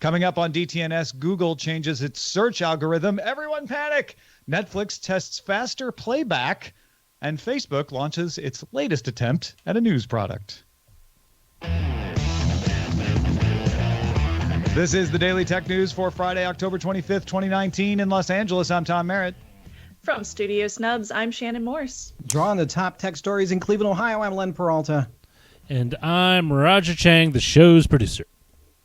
Coming up on DTNS, Google changes its search algorithm. Everyone panic! Netflix tests faster playback, and Facebook launches its latest attempt at a news product. This is the Daily Tech News for Friday, October 25th, 2019 in Los Angeles. I'm Tom Merritt. From Studio Snubs, I'm Shannon Morse. Drawing the top tech stories in Cleveland, Ohio, I'm Len Peralta. And I'm Roger Chang, the show's producer.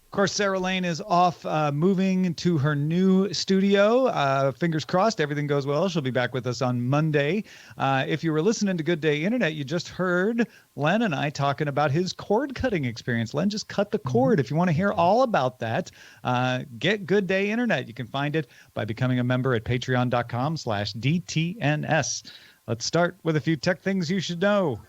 Of course, Sarah Lane is off moving to her new studio. Fingers crossed, everything goes well. She'll be back with us on Monday. If you were listening to Good Day Internet, you just heard Len and I talking about his cord cutting experience. Len just cut the cord. If you want to hear all about that, get Good Day Internet. You can find it by becoming a member at patreon.com/DTNS. Let's start with a few tech things you should know.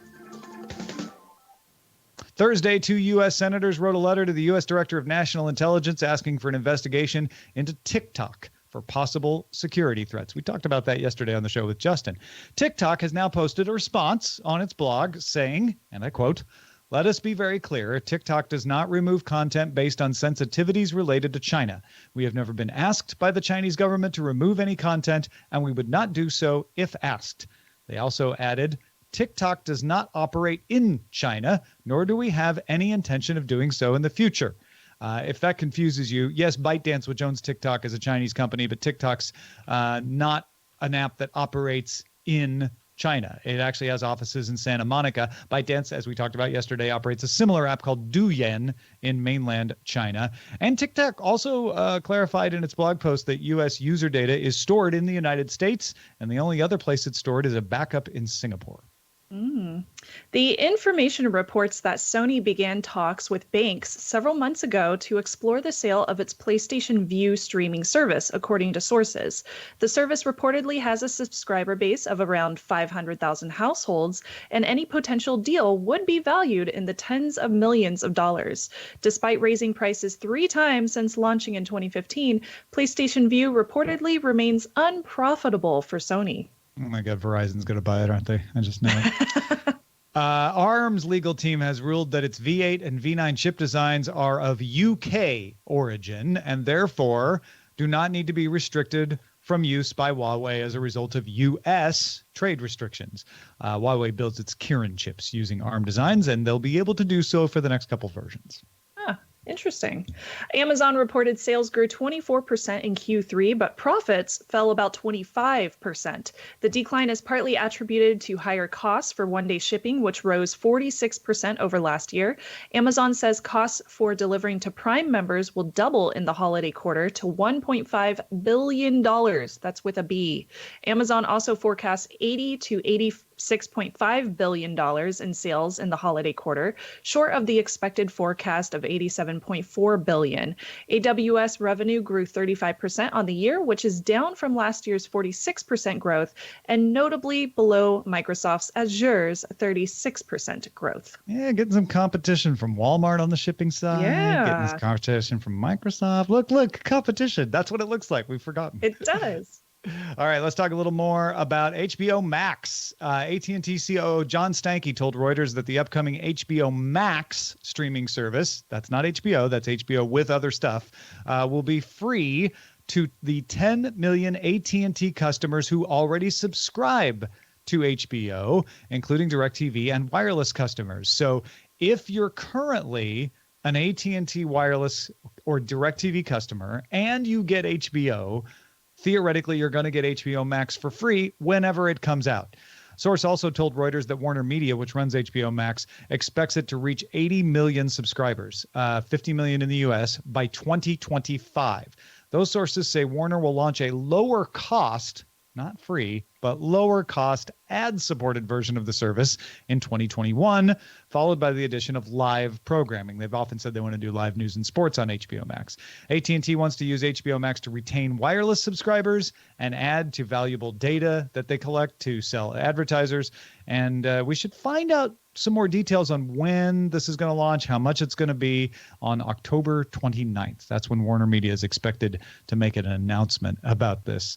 Thursday, 2 U.S. senators wrote a letter to the U.S. Director of National Intelligence asking for an investigation into TikTok for possible security threats. We talked about that yesterday on the show with Justin. TikTok has now posted a response on its blog saying, and I quote, "Let us be very clear. TikTok does not remove content based on sensitivities related to China. We have never been asked by the Chinese government to remove any content, and we would not do so if asked." They also added, TikTok does not operate in China, nor do we have any intention of doing so in the future. If that confuses you, yes, ByteDance, which owns TikTok, is a Chinese company, but TikTok's not an app that operates in China. It actually has offices in Santa Monica. ByteDance, as we talked about yesterday, operates a similar app called Douyin in mainland China. And TikTok also clarified in its blog post that U.S. user data is stored in the United States, and the only other place it's stored is a backup in Singapore. The information reports that Sony began talks with banks several months ago to explore the sale of its PlayStation Vue streaming service, according to sources. The service reportedly has a subscriber base of around 500,000 households, and any potential deal would be valued in the tens of millions of dollars. Despite raising prices 3 times since launching in 2015, PlayStation Vue reportedly remains unprofitable for Sony. Oh my God, Verizon's going to buy it, aren't they? I just know it. ARM's legal team has ruled that its V8 and V9 chip designs are of UK origin and therefore do not need to be restricted from use by Huawei as a result of U.S. trade restrictions. Huawei builds its Kirin chips using ARM designs, and they'll be able to do so for the next couple versions. Interesting. Amazon reported sales grew 24% in Q3, but profits fell about 25%. The decline is partly attributed to higher costs for one-day shipping, which rose 46% over last year. Amazon says costs for delivering to Prime members will double in the holiday quarter to $1.5 billion. That's with a B. Amazon also forecasts $80 to $86.5 billion in sales in the holiday quarter, short of the expected forecast of $87.4 billion. AWS revenue grew 35% on the year, which is down from last year's 46% growth, and notably below Microsoft's Azure's 36% growth. Yeah, getting some competition from Walmart on the shipping side. Yeah. Getting this competition from Microsoft. Look, competition. That's what it looks like. We've forgotten. It does. All right, let's talk a little more about HBO Max. AT&T COO John Stankey told Reuters that the upcoming HBO Max streaming service, that's not HBO, that's HBO with other stuff, will be free to the 10 million AT&T customers who already subscribe to HBO, including DirecTV and wireless customers. So if you're currently an AT&T wireless or DirecTV customer and you get HBO, theoretically, you're going to get HBO Max for free whenever it comes out. Source also told Reuters that Warner Media, which runs HBO Max, expects it to reach 80 million subscribers, 50 million in the U.S., by 2025. Those sources say Warner will launch a lower cost, not free, but lower cost ad-supported version of the service in 2021, followed by the addition of live programming. They've often said they want to do live news and sports on HBO Max. AT&T wants to use HBO Max to retain wireless subscribers and add to valuable data that they collect to sell advertisers. And we should find out some more details on when this is going to launch, how much it's going to be on October 29th. That's when Warner Media is expected to make an announcement about this.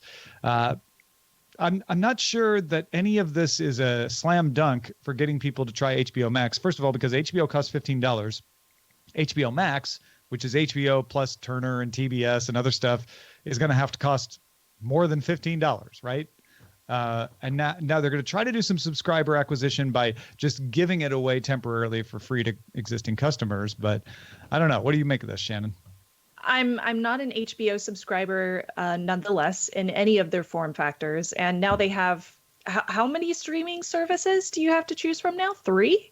I'm not sure that any of this is a slam dunk for getting people to try HBO Max. First of all, because HBO costs $15. HBO Max which is HBO plus Turner and TBS and other stuff, is going to have to cost more than $15, right? And now they're going to try to do some subscriber acquisition by just giving it away temporarily for free to existing customers. But I don't know. What do you make of this, Shannon? I'm not an HBO subscriber, nonetheless, in any of their form factors. And now they have how many streaming services do you have to choose from now? 3?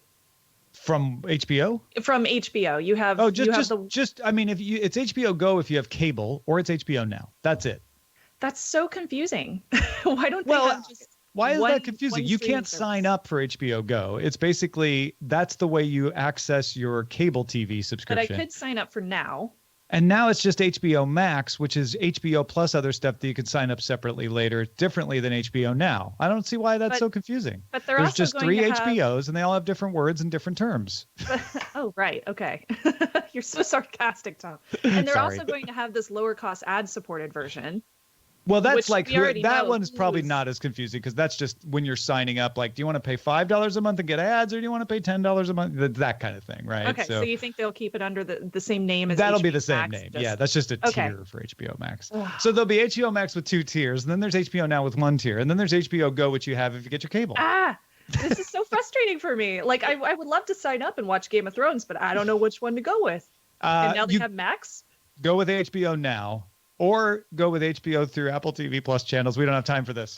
From HBO? From HBO, you have. Oh, I mean, it's HBO Go if you have cable, or it's HBO Now. That's it. That's so confusing. Why don't they have just why is one, that confusing? You can't sign up for HBO Go. It's basically, that's the way you access your cable TV subscription. But I could sign up for Now. And now it's just HBO Max, which is HBO plus other stuff that you could sign up separately later, differently than HBO Now. I don't see why that's so confusing. But there's also just 3 HBOs, and they all have different words and different terms. Oh, right. Okay. You're so sarcastic, Tom. And they're also going to have this lower cost ad supported version. Well, that's like that one is probably not as confusing, because that's just when you're signing up. Like, do you want to pay $5 a month and get ads, or do you want to pay $10 a month? That kind of thing, right? Okay, so you think they'll keep it under the same name as that'll HBO be the same Max, name. Yeah, that's just a okay. tier for HBO Max. So there'll be HBO Max with 2 tiers, and then there's HBO Now with 1 tier, and then there's HBO Go, which you have if you get your cable. This is so frustrating for me. Like, I would love to sign up and watch Game of Thrones, but I don't know which one to go with. And now they have Max? Go with HBO Now. Or go with HBO through Apple TV Plus channels. We don't have time for this.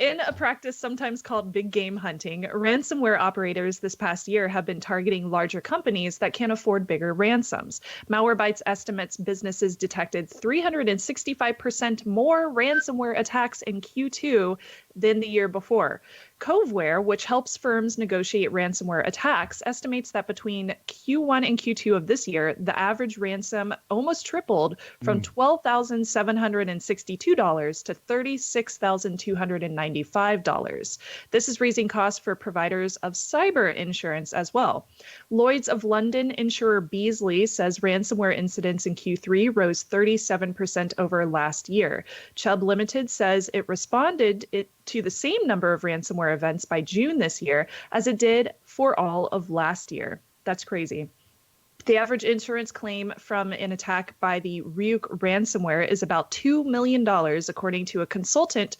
In a practice sometimes called big game hunting, ransomware operators this past year have been targeting larger companies that can't afford bigger ransoms. Malwarebytes estimates businesses detected 365% more ransomware attacks in Q2 than the year before. Coveware, which helps firms negotiate ransomware attacks, estimates that between Q1 and Q2 of this year, the average ransom almost tripled from $12,762 to $36,295. This is raising costs for providers of cyber insurance as well. Lloyd's of London insurer Beazley says ransomware incidents in Q3 rose 37% over last year. Chubb Limited says it responded to the same number of ransomware events by June this year as it did for all of last year. That's crazy. The average insurance claim from an attack by the Ryuk ransomware is about $2 million, according to a consultant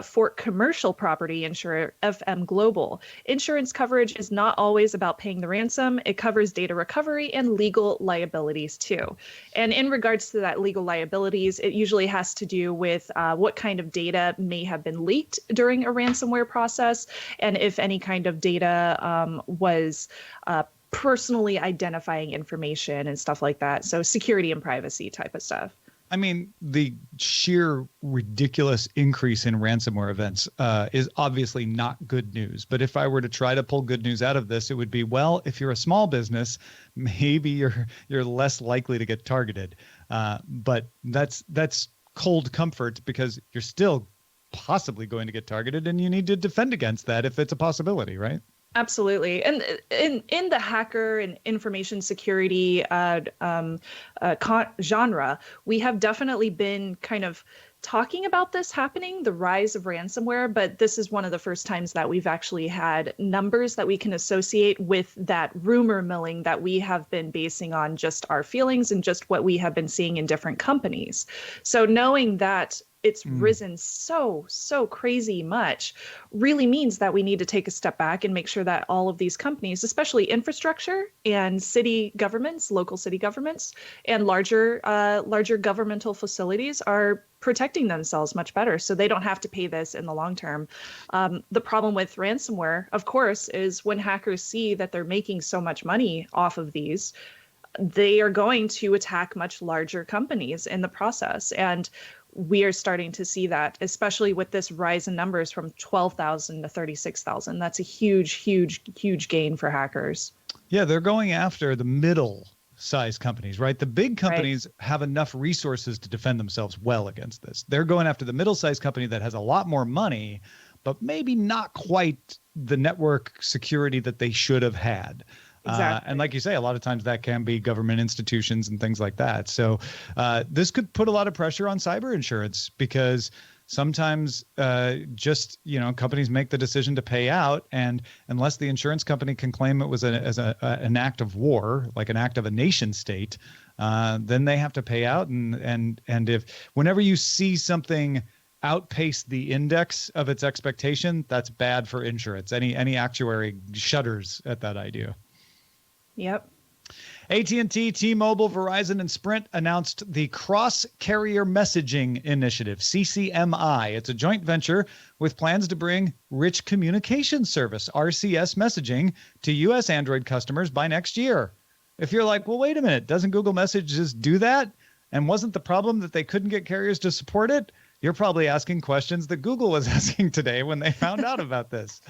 for commercial property insurer FM Global. Insurance coverage is not always about paying the ransom. It covers data recovery and legal liabilities too. And in regards to that legal liabilities, it usually has to do with what kind of data may have been leaked during a ransomware process, and if any kind of data was personally identifying information and stuff like that. So security and privacy type of stuff. I mean, the sheer ridiculous increase in ransomware events is obviously not good news. But if I were to try to pull good news out of this, it would be, well, if you're a small business, maybe you're less likely to get targeted. But that's cold comfort, because you're still possibly going to get targeted, and you need to defend against that if it's a possibility, right? Absolutely. And in the hacker and information security genre, we have definitely been kind of talking about this happening, the rise of ransomware, but this is one of the first times that we've actually had numbers that we can associate with that rumor milling that we have been basing on just our feelings and just what we have been seeing in different companies. So knowing that it's risen so crazy much really means that we need to take a step back and make sure that all of these companies, especially infrastructure and city governments, local city governments, and larger governmental facilities are protecting themselves much better, so they don't have to pay this in the long term. The problem with ransomware, of course, is when hackers see that they're making so much money off of these, they are going to attack much larger companies in the process. And we are starting to see that, especially with this rise in numbers from 12,000 to 36,000. That's a huge gain for hackers. Yeah, they're going after the middle size companies, right? The big companies have enough resources to defend themselves well against this. They're going after the middle size company that has a lot more money, but maybe not quite the network security that they should have had. Exactly. And like you say, a lot of times that can be government institutions and things like that. So this could put a lot of pressure on cyber insurance, because Sometimes just, companies make the decision to pay out, and unless the insurance company can claim it was an act of war, like an act of a nation state, then they have to pay out. And if whenever you see something outpace the index of its expectation, that's bad for insurance. Any actuary shudders at that idea. Yep. AT&T, T-Mobile, Verizon, and Sprint announced the Cross-Carrier Messaging Initiative, CCMI. It's a joint venture with plans to bring Rich Communication Service, RCS messaging, to U.S. Android customers by next year. If you're like, well, wait a minute, doesn't Google Messages do that? And wasn't the problem that they couldn't get carriers to support it? You're probably asking questions that Google was asking today when they found out about this.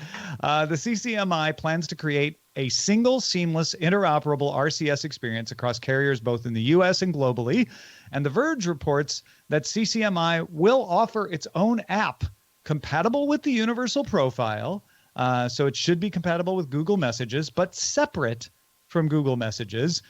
The CCMI plans to create a single, seamless, interoperable RCS experience across carriers both in the U.S. and globally. And The Verge reports that CCMI will offer its own app compatible with the universal profile. So it should be compatible with Google Messages, but separate from Google Messages,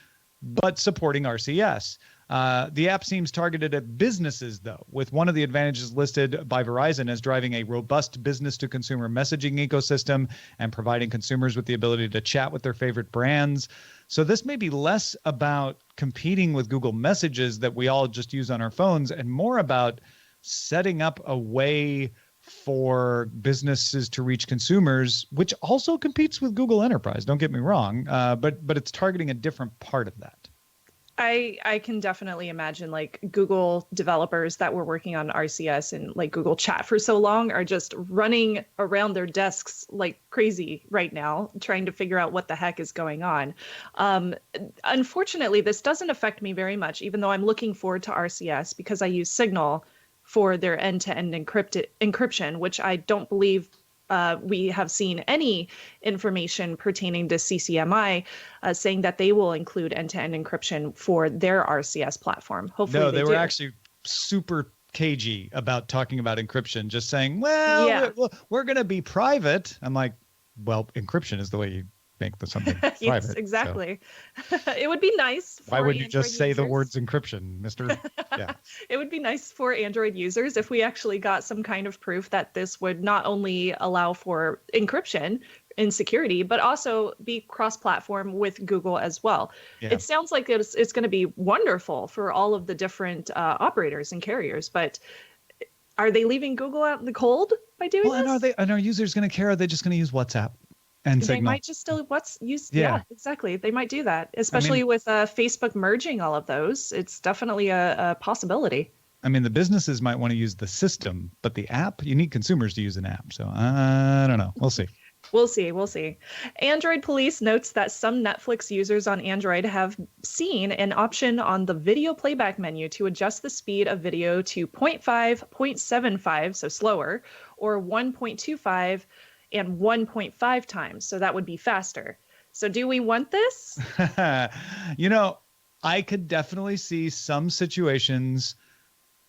but supporting RCS. The app seems targeted at businesses, though, with one of the advantages listed by Verizon as driving a robust business-to-consumer messaging ecosystem and providing consumers with the ability to chat with their favorite brands. So this may be less about competing with Google Messages that we all just use on our phones and more about setting up a way for businesses to reach consumers, which also competes with Google Enterprise. Don't get me wrong, but it's targeting a different part of that. I can definitely imagine like Google developers that were working on RCS and like Google Chat for so long are just running around their desks like crazy right now, trying to figure out what the heck is going on. Unfortunately, this doesn't affect me very much, even though I'm looking forward to RCS because I use Signal for their end-to-end encryption, which I don't believe we have seen any information pertaining to CCMI saying that they will include end-to-end encryption for their RCS platform. Hopefully no, they do. were actually super cagey about talking about encryption, just saying, well, Yeah. we're going to be private. I'm like, well, encryption is the way you make something private. Yes, exactly. So. It would be nice. Why would you just say users. the words encryption, Mr.? Yeah. It would be nice for Android users if we actually got some kind of proof that this would not only allow for encryption in security, but also be cross-platform with Google as well. Yeah. It sounds like it's going to be wonderful for all of the different operators and carriers, but are they leaving Google out in the cold by doing this? And are users going to care? Or are they just going to use WhatsApp? And they Signal. might just still yeah, exactly. They might do that, especially with Facebook merging all of those. It's definitely a possibility. I mean, the businesses might want to use the system, but the app, you need consumers to use an app. So I don't know. We'll see. We'll see. Android Police notes that some Netflix users on Android have seen an option on the video playback menu to adjust the speed of video to 0.5, 0.75, so slower, or 1.25 and 1.5 times. So that would be faster. So do we want this? I could definitely see some situations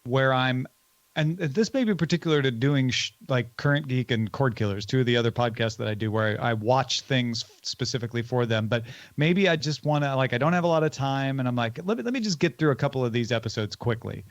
where and this may be particular to doing like Current Geek and Cord Killers, two of the other podcasts that I do where I watch things specifically for them. But maybe I just want to, I don't have a lot of time and I'm like, let me just get through a couple of these episodes quickly.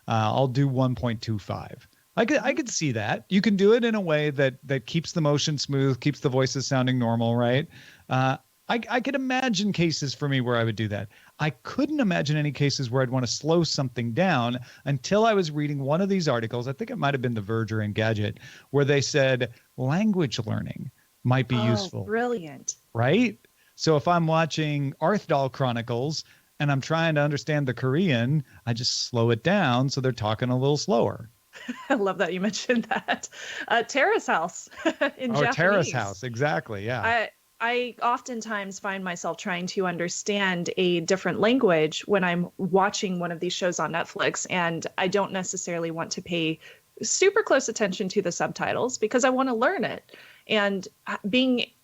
I'll do 1.25. I could see that. You can do it in a way that keeps the motion smooth, keeps the voices sounding normal, right? I could imagine cases for me where I would do that. I couldn't imagine any cases where I'd want to slow something down until I was reading one of these articles. I think it might have been The Verge or Engadget, where they said language learning might be useful. Brilliant. Right? So if I'm watching Arthdal Chronicles and I'm trying to understand the Korean, I just slow it down so they're talking a little slower. I love that you mentioned that. Terrace House in Japanese. Terrace House, exactly, yeah. I oftentimes find myself trying to understand a different language when I'm watching one of these shows on Netflix, and I don't necessarily want to pay super close attention to the subtitles because I want to learn it. And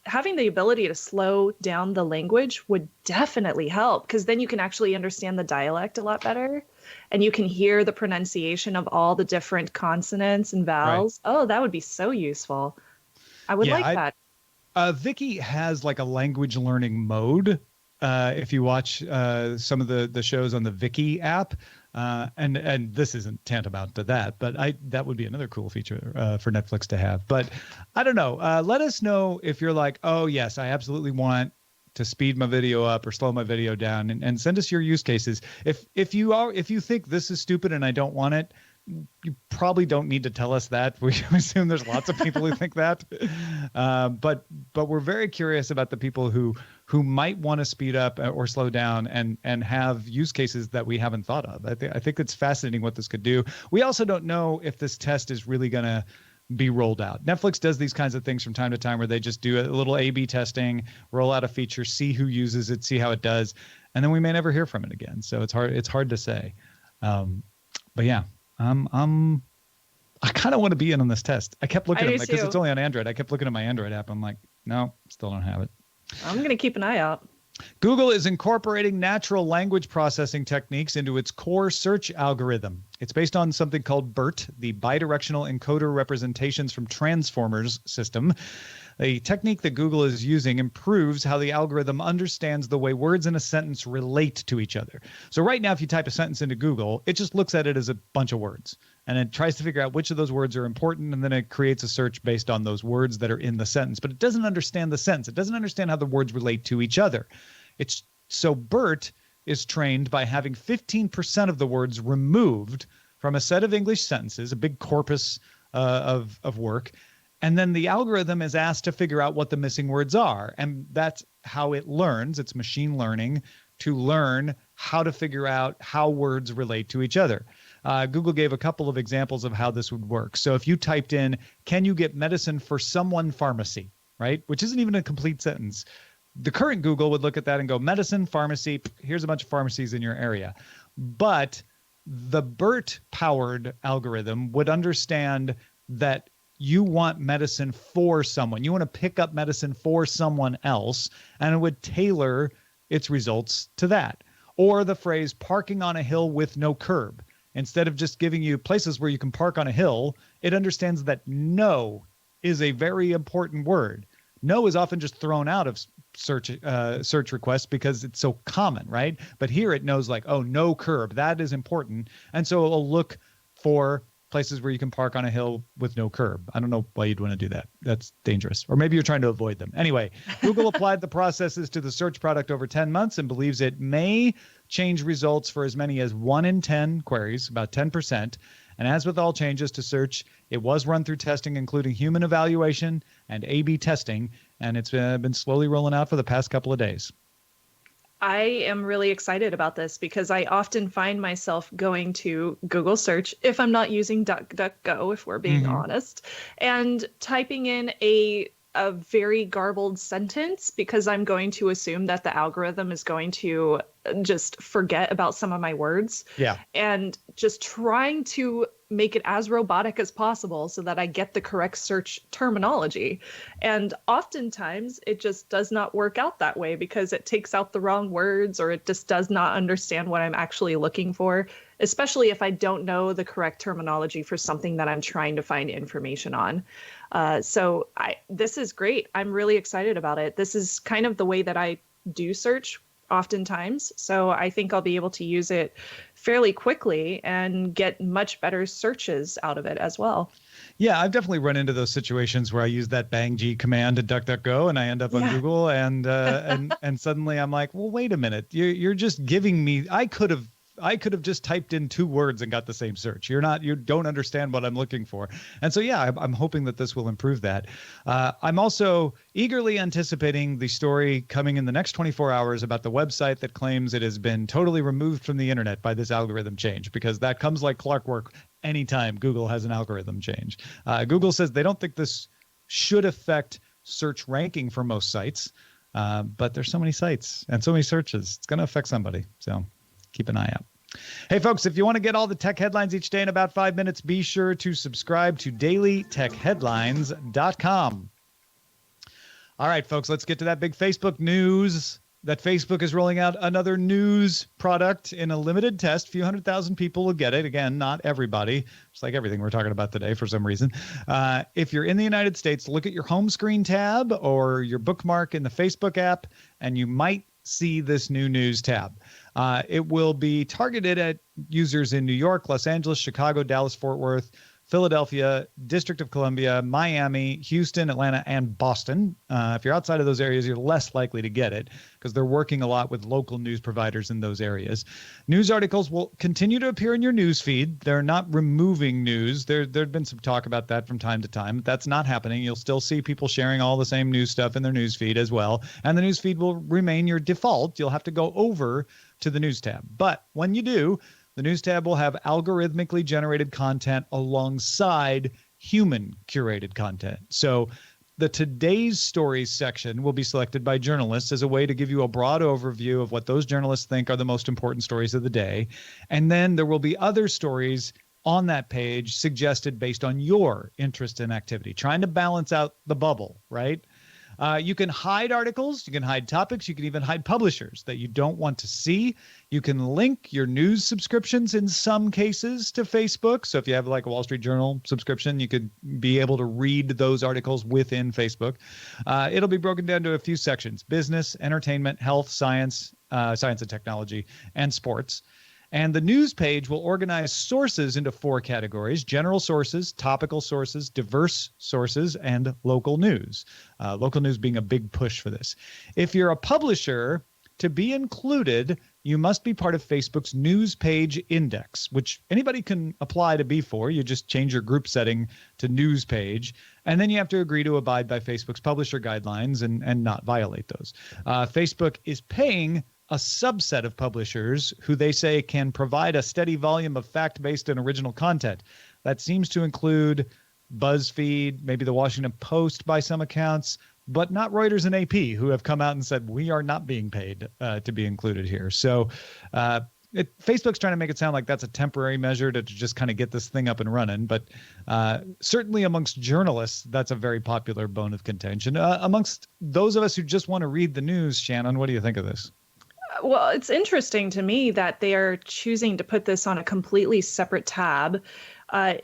having the ability to slow down the language would definitely help, because then you can actually understand the dialect a lot better. And you can hear the pronunciation of all the different consonants and vowels. Right. Oh, that would be so useful. I would like that. Vicky has like a language learning mode if you watch some of the shows on the Viki app. And this isn't tantamount to that, but that would be another cool feature for Netflix to have. But I don't know. Let us know if you're like, oh yes, I absolutely want to speed my video up or slow my video down, and send us your use cases. If you think this is stupid and I don't want it, you probably don't need to tell us that. We assume there's lots of people who think that. But we're very curious about the people who might want to speed up or slow down and have use cases that we haven't thought of. I think it's fascinating what this could do. We also don't know if this test is really going to be rolled out. Netflix does these kinds of things from time to time where they just do a little A/B testing, roll out a feature, see who uses it, see how it does, and then we may never hear from it again. So it's hard to say. But yeah, I kind of want to be in on this test. I kept looking at it because it's only on Android. I kept looking at my Android app. I'm like, no, still don't have it. I'm going to keep an eye out. Google is incorporating natural language processing techniques into its core search algorithm. It's based on something called BERT, the Bidirectional Encoder Representations from Transformers system. A technique that Google is using improves how the algorithm understands the way words in a sentence relate to each other. So right now, if you type a sentence into Google, it just looks at it as a bunch of words. And it tries to figure out which of those words are important, and then it creates a search based on those words that are in the sentence. But it doesn't understand the sentence. It doesn't understand how the words relate to each other. So BERT is trained by having 15% of the words removed from a set of English sentences, a big corpus of work. And then the algorithm is asked to figure out what the missing words are. And that's how it learns. It's machine learning to learn how to figure out how words relate to each other. Google gave a couple of examples of how this would work. So if you typed in, can you get medicine for someone pharmacy, right? Which isn't even a complete sentence. The current Google would look at that and go, medicine, pharmacy, here's a bunch of pharmacies in your area. But the BERT-powered algorithm would understand that you want medicine for someone. You want to pick up medicine for someone else, and it would tailor its results to that. Or the phrase parking on a hill with no curb. Instead of just giving you places where you can park on a hill, it understands that no is a very important word. No is often just thrown out of search requests because it's so common, right? But here it knows like, oh, no curb. That is important. And so it'll look for places where you can park on a hill with no curb. I don't know why you'd want to do that. That's dangerous. Or maybe you're trying to avoid them. Anyway, Google applied the processes to the search product over 10 months and believes it may change results for as many as 1 in 10 queries, about 10%. And as with all changes to search, it was run through testing, including human evaluation and A/B testing, and it's been slowly rolling out for the past couple of days. I am really excited about this because I often find myself going to Google search if I'm not using DuckDuckGo, if we're being honest, and typing in a very garbled sentence because I'm going to assume that the algorithm is going to just forget about some of my words. Yeah. And just trying to make it as robotic as possible so that I get the correct search terminology. And oftentimes it just does not work out that way because it takes out the wrong words or it just does not understand what I'm actually looking for, especially if I don't know the correct terminology for something that I'm trying to find information on. So this is great. I'm really excited about it. This is kind of the way that I do search oftentimes. So I think I'll be able to use it fairly quickly and get much better searches out of it as well. Yeah, I've definitely run into those situations where I use that bang G command to DuckDuckGo and I end up on Google and suddenly I'm like, well, wait a minute. You're just giving me, I could have just typed in 2 words and got the same search. You don't understand what I'm looking for. And so, yeah, I'm hoping that this will improve that. I'm also eagerly anticipating the story coming in the next 24 hours about the website that claims it has been totally removed from the internet by this algorithm change, because that comes like clockwork anytime Google has an algorithm change. Google says they don't think this should affect search ranking for most sites, but there's so many sites and so many searches. It's going to affect somebody. So keep an eye out. Hey, folks, if you want to get all the tech headlines each day in about 5 minutes, be sure to subscribe to dailytechheadlines.com. All right, folks, let's get to that big Facebook news. That Facebook is rolling out another news product in a limited test. A few 100,000 people will get it. Again, not everybody. It's like everything we're talking about today for some reason. If you're in the United States, look at your home screen tab or your bookmark in the Facebook app, and you might see this new news tab. It will be targeted at users in New York, Los Angeles, Chicago, Dallas, Fort Worth, Philadelphia, District of Columbia, Miami, Houston, Atlanta, and Boston. If you're outside of those areas, you're less likely to get it because they're working a lot with local news providers in those areas. News articles will continue to appear in your news feed. They're not removing news. There'd been some talk about that from time to time. That's not happening. You'll still see people sharing all the same news stuff in their news feed as well. And the news feed will remain your default. You'll have to go over to the news tab. But when you do, the news tab will have algorithmically generated content alongside human curated content. So the Today's Stories section will be selected by journalists as a way to give you a broad overview of what those journalists think are the most important stories of the day. And then there will be other stories on that page suggested based on your interest and activity, trying to balance out the bubble, right? You can hide articles, you can hide topics, you can even hide publishers that you don't want to see. You can link your news subscriptions in some cases to Facebook. So if you have like a Wall Street Journal subscription, you could be able to read those articles within Facebook. It'll be broken down to a few sections: business, entertainment, health, science, science and technology, and sports. And the news page will organize sources into 4 categories: general sources, topical sources, diverse sources, and local news. Local news being a big push for this. If you're a publisher, to be included, you must be part of Facebook's news page index, which anybody can apply to be for. You just change your group setting to news page, and then you have to agree to abide by Facebook's publisher guidelines and not violate those. Facebook is paying a subset of publishers who they say can provide a steady volume of fact-based and original content. That seems to include BuzzFeed, maybe the Washington Post by some accounts, but not Reuters and AP, who have come out and said, we are not being paid to be included here. So Facebook's trying to make it sound like that's a temporary measure to just kind of get this thing up and running. But certainly amongst journalists, that's a very popular bone of contention. Amongst those of us who just want to read the news, Shannon, what do you think of this? Well, it's interesting to me that they are choosing to put this on a completely separate tab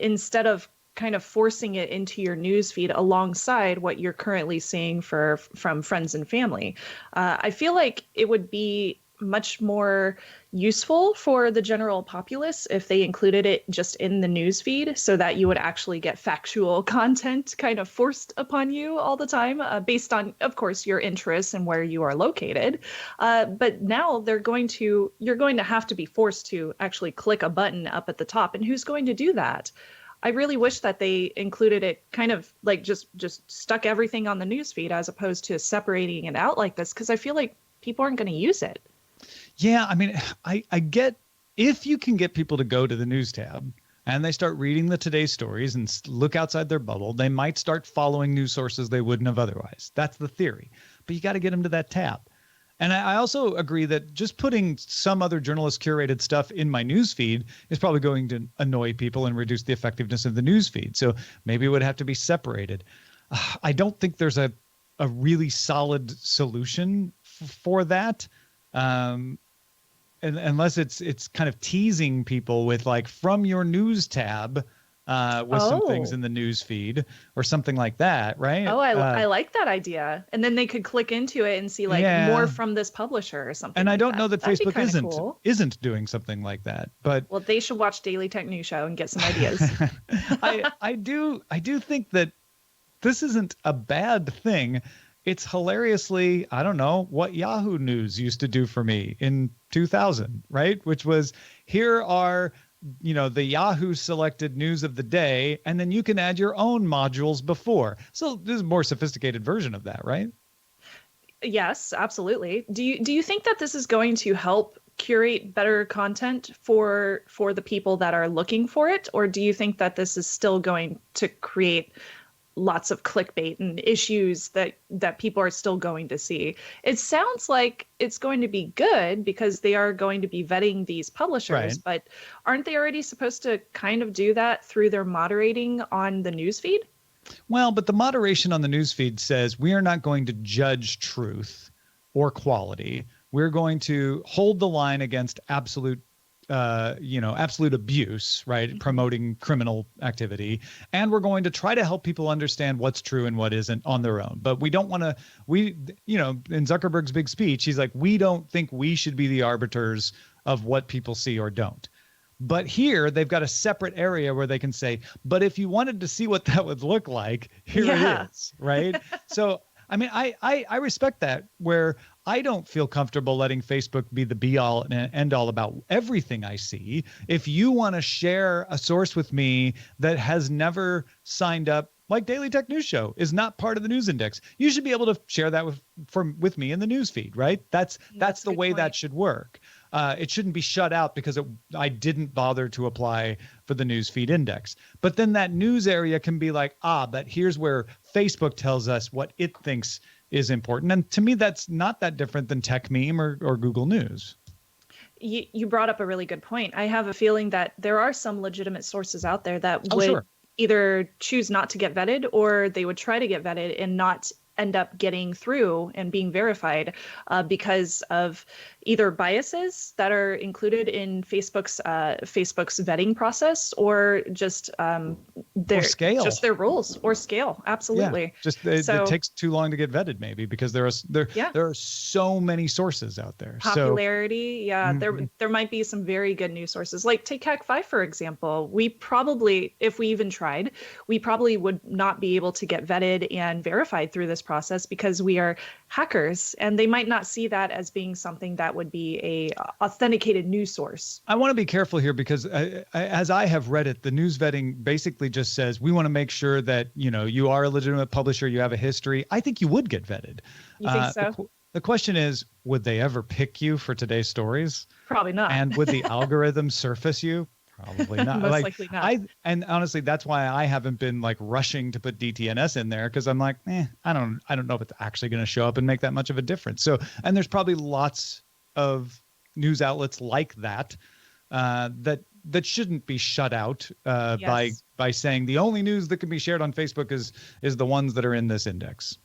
instead of kind of forcing it into your news feed alongside what you're currently seeing from friends and family. I feel like it would be much more useful for the general populace if they included it just in the news feed so that you would actually get factual content kind of forced upon you all the time based on, of course, your interests and where you are located. But now you're going to have to be forced to actually click a button up at the top. And who's going to do that? I really wish that they included it kind of like just stuck everything on the news feed as opposed to separating it out like this, because I feel like people aren't going to use it. Yeah, I mean, I get if you can get people to go to the news tab and they start reading the Today's Stories and look outside their bubble, they might start following news sources they wouldn't have otherwise. That's the theory. But you got to get them to that tab. And I also agree that just putting some other journalist curated stuff in my news feed is probably going to annoy people and reduce the effectiveness of the news feed. So maybe it would have to be separated. I don't think there's a really solid solution for that. Unless it's kind of teasing people with like from your news tab with some things in the news feed or something like that, right? Oh, I like that idea. And then they could click into it and see like more from this publisher or something. And like I don't know that That'd Facebook isn't doing something like that. But well, they should watch Daily Tech News Show and get some ideas. I do think that this isn't a bad thing. It's hilariously, I don't know, what Yahoo News used to do for me in 2000, right? Which was, here are, the Yahoo selected news of the day, and then you can add your own modules before. So this is a more sophisticated version of that, right? Yes, absolutely. Do you think that this is going to help curate better content for the people that are looking for it? Or do you think that this is still going to create lots of clickbait and issues that people are still going to see? It sounds like it's going to be good because they are going to be vetting these publishers, right. But aren't they already supposed to kind of do that through their moderating on the newsfeed? Well, but the moderation on the newsfeed says we are not going to judge truth or quality. We're going to hold the line against absolute absolute abuse, right? Promoting criminal activity. And we're going to try to help people understand what's true and what isn't on their own. But we don't want to, in Zuckerberg's big speech, he's like, we don't think we should be the arbiters of what people see or don't. But here they've got a separate area where they can say, but if you wanted to see what that would look like, here it is, right? So, I mean, I respect that, where I don't feel comfortable letting Facebook be the be all and end all about everything I see. If you want to share a source with me that has never signed up, like Daily Tech News Show is not part of the news index, you should be able to share that with me in the news feed, right? That's the way that should work. It shouldn't be shut out because I didn't bother to apply for the newsfeed index. But then that news area can be like, but here's where Facebook tells us what it thinks is important. And to me, that's not that different than Tech Meme or Google News. You brought up a really good point. I have a feeling that there are some legitimate sources out there that would either choose not to get vetted, or they would try to get vetted and not end up getting through and being verified because of either biases that are included in Facebook's vetting process, or just their rules or scale. Absolutely. Yeah, it takes too long to get vetted, maybe because there are so many sources out there. Popularity. There might be some very good news sources, like take Hack5, for example. We probably, if we even tried, we probably would not be able to get vetted and verified through this process because we are hackers, and they might not see that as being something that would be a authenticated news source. I want to be careful here because as I have read it, the news vetting basically just says we want to make sure that you are a legitimate publisher, you have a history. I think you would get vetted. You think so? The question is, would they ever pick you for today's stories? Probably not. And would the algorithm surface you? Probably not. Most likely not. And honestly, that's why I haven't been rushing to put DTNS in there, because I'm like, I don't know if it's actually going to show up and make that much of a difference. So, and there's probably lots of news outlets like that that shouldn't be shut out by saying the only news that can be shared on Facebook is the ones that are in this index.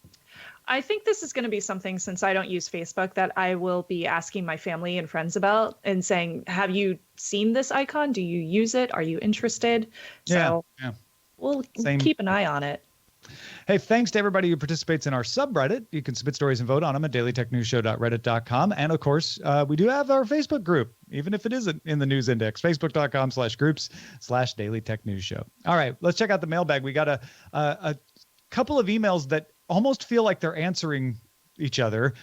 I think this is going to be something, since I don't use Facebook, that I will be asking my family and friends about and saying, have you seen this icon? Do you use it? Are you interested? So we'll keep an eye on it. Hey, thanks to everybody who participates in our subreddit. You can submit stories and vote on them at dailytechnewsshow.reddit.com. And of course, we do have our Facebook group, even if it isn't in the news index, facebook.com/groups/dailytechnewsshow. All right, let's check out the mailbag. We got a couple of emails that almost feel like they're answering each other.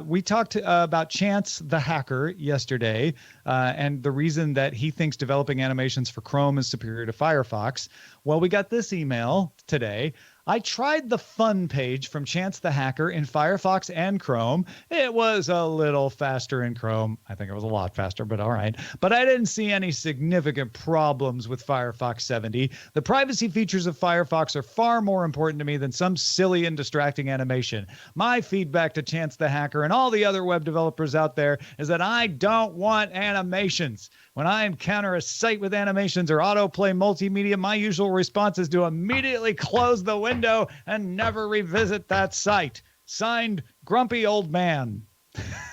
We talked about Chance the hacker yesterday, and the reason that he thinks developing animations for Chrome is superior to Firefox. Well, we got this email today. I tried the fun page from Chance the Hacker in Firefox and Chrome. It was a little faster in Chrome. I think it was a lot faster, but all right. But I didn't see any significant problems with Firefox 70. The privacy features of Firefox are far more important to me than some silly and distracting animation. My feedback to Chance the Hacker and all the other web developers out there is that I don't want animations. When I encounter a site with animations or autoplay multimedia, my usual response is to immediately close the window and never revisit that site. Signed, Grumpy Old Man.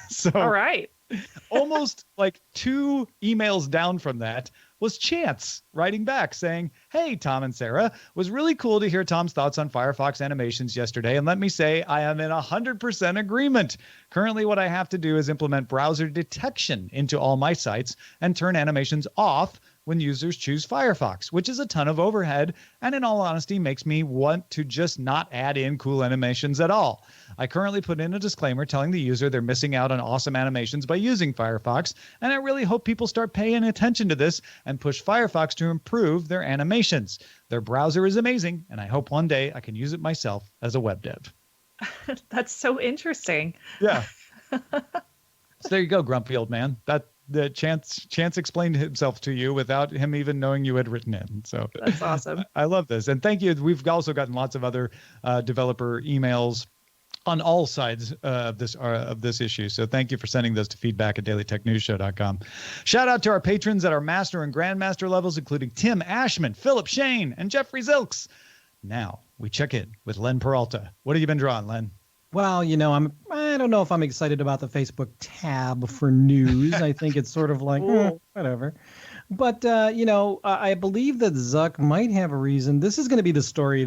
So, all right. Almost like 2 emails down from that was Chance writing back saying, hey, Tom and Sarah, was really cool to hear Tom's thoughts on Firefox animations yesterday. And let me say, I am in 100% agreement. Currently, what I have to do is implement browser detection into all my sites and turn animations off when users choose Firefox, which is a ton of overhead and in all honesty makes me want to just not add in cool animations at all. I currently put in a disclaimer telling the user they're missing out on awesome animations by using Firefox, and I really hope people start paying attention to this and push Firefox to improve their animations. Their browser is amazing, and I hope one day I can use it myself as a web dev. That's so interesting. Yeah. So there you go, grumpy old man. The Chance explained himself to you without him even knowing you had written it. So that's awesome. I love this. And thank you. We've also gotten lots of other developer emails on all sides of this issue. So thank you for sending those to feedback@dailytechnewsshow.com. Shout out to our patrons at our master and grandmaster levels, including Tim Ashman, Philip Shane, and Jeffrey Zilks. Now we check in with Len Peralta. What have you been drawing, Len? Well, I don't know if I'm excited about the Facebook tab for news. I think it's sort of like, whatever. But, I believe that Zuck might have a reason. This is going to be the story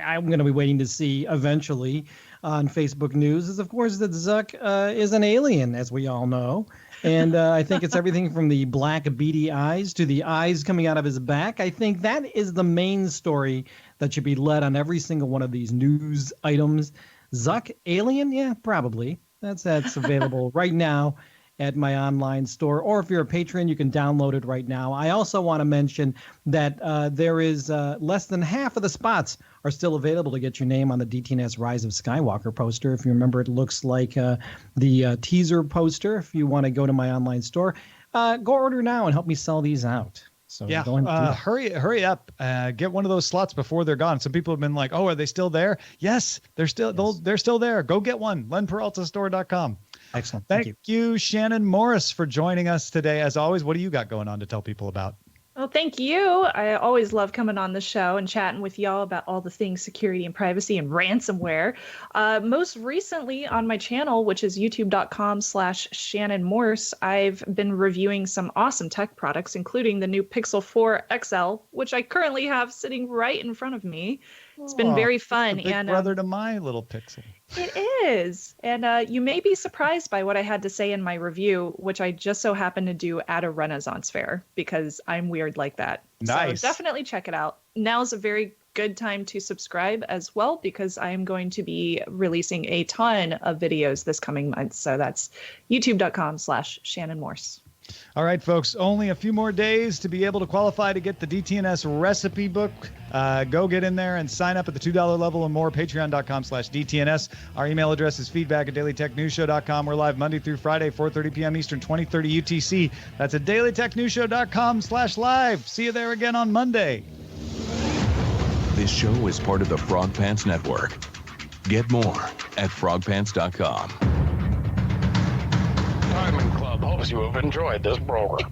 I'm going to be waiting to see eventually on Facebook News is, of course, that Zuck is an alien, as we all know. And I think it's everything from the black beady eyes to the eyes coming out of his back. I think that is the main story that should be led on every single one of these news items. Zuck alien? Yeah, probably. That's available right now at my online store. Or if you're a patron, you can download it right now. I also want to mention that there is less than half of the spots are still available to get your name on the DTNS Rise of Skywalker poster. If you remember, it looks like the teaser poster. If you want to go to my online store, go order now and help me sell these out. So yeah, hurry up, get one of those slots before they're gone. Some people have been like, "Oh, are they still there?" Yes, they're still there. Go get one. LenPeraltaStore.com. Excellent. Thank you, Shannon Morse, for joining us today. As always, what do you got going on to tell people about? Well, thank you. I always love coming on the show and chatting with y'all about all the things security and privacy and ransomware. Most recently on my channel, which is youtube.com/Shannon Morse, I've been reviewing some awesome tech products, including the new Pixel 4 XL, which I currently have sitting right in front of me. It's been very fun. It's a big brother to my little Pixel. It is. And you may be surprised by what I had to say in my review, which I just so happened to do at a Renaissance fair because I'm weird like that. Nice. So definitely check it out. Now's a very good time to subscribe as well because I am going to be releasing a ton of videos this coming month. So that's youtube.com/Shannon Morse. All right, folks, only a few more days to be able to qualify to get the DTNS recipe book. Go get in there and sign up at the $2 level and more, patreon.com/DTNS. Our email address is feedback@dailytechnewsshow.com. We're live Monday through Friday, 4:30 p.m. Eastern, 2030 UTC. That's at dailytechnewsshow.com/live. See you there again on Monday. This show is part of the Frog Pants Network. Get more at frogpants.com. Diamond Club hopes you have enjoyed this program.